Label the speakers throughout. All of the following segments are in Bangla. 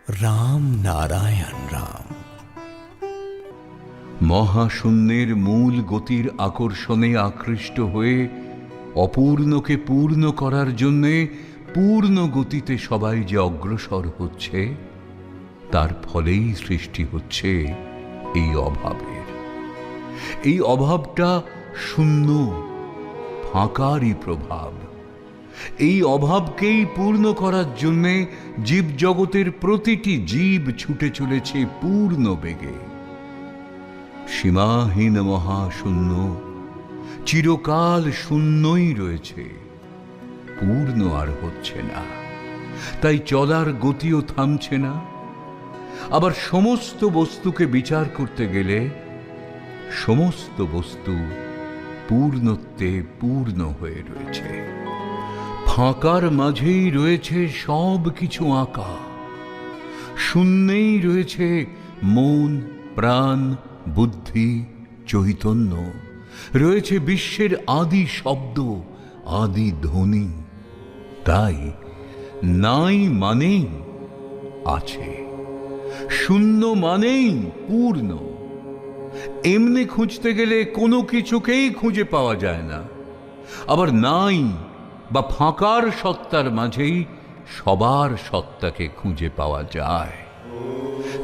Speaker 1: রাম নারায়ণ রাম।
Speaker 2: মহাশূন্যের মূল গতির আকর্ষণে আকৃষ্ট হয়ে অপূর্ণকে পূর্ণ করার জন্যে পূর্ণ গতিতে সবাই যে অগ্রসর হচ্ছে, তার ফলেই সৃষ্টি হচ্ছে এই অভাবের। এই অভাবটা শূন্য, ফাঁকারই প্রভাব। এই অভাবকেই পূর্ণ করার জন্যে জীবজগতের প্রতিটি জীব ছুটে চলেছে পূর্ণ বেগে। সীমাহীন মহাশূন্য চিরকাল শূন্যই রয়েছে, পূর্ণ আর হচ্ছে না। তাই চলার গতিও থামছে না। আবার সমস্ত বস্তুকে বিচার করতে গেলে সমস্ত বস্তু পূর্ণত্বে পূর্ণ হয়ে রয়েছে। ফাঁকার মাঝেই রয়েছে সব কিছু আঁকা, শূন্যেই রয়েছে মন, প্রাণ, বুদ্ধি, চৈতন্য, রয়েছে বিশ্বের আদি শব্দ, আদি ধ্বনি। তাই নাই মানেই আছে, শূন্য মানেই পূর্ণ। এমনি খুঁজতে গেলে কোনো কিছুকেই খুঁজে পাওয়া যায় না। আবার নাই বা ফাঁকার সত্তার মাঝেই সবার সত্তাকে খুঁজে পাওয়া যায়।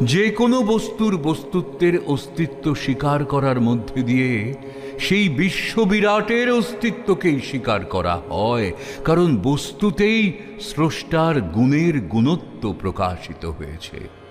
Speaker 2: যে কোনো বস্তুর বস্তুত্বের অস্তিত্ব স্বীকার করার মধ্যে দিয়ে সেই বিশ্ববিরাটের অস্তিত্বকেই স্বীকার করা হয়, কারণ বস্তুতেই স্রষ্টার গুণের গুণত্ব প্রকাশিত হয়েছে।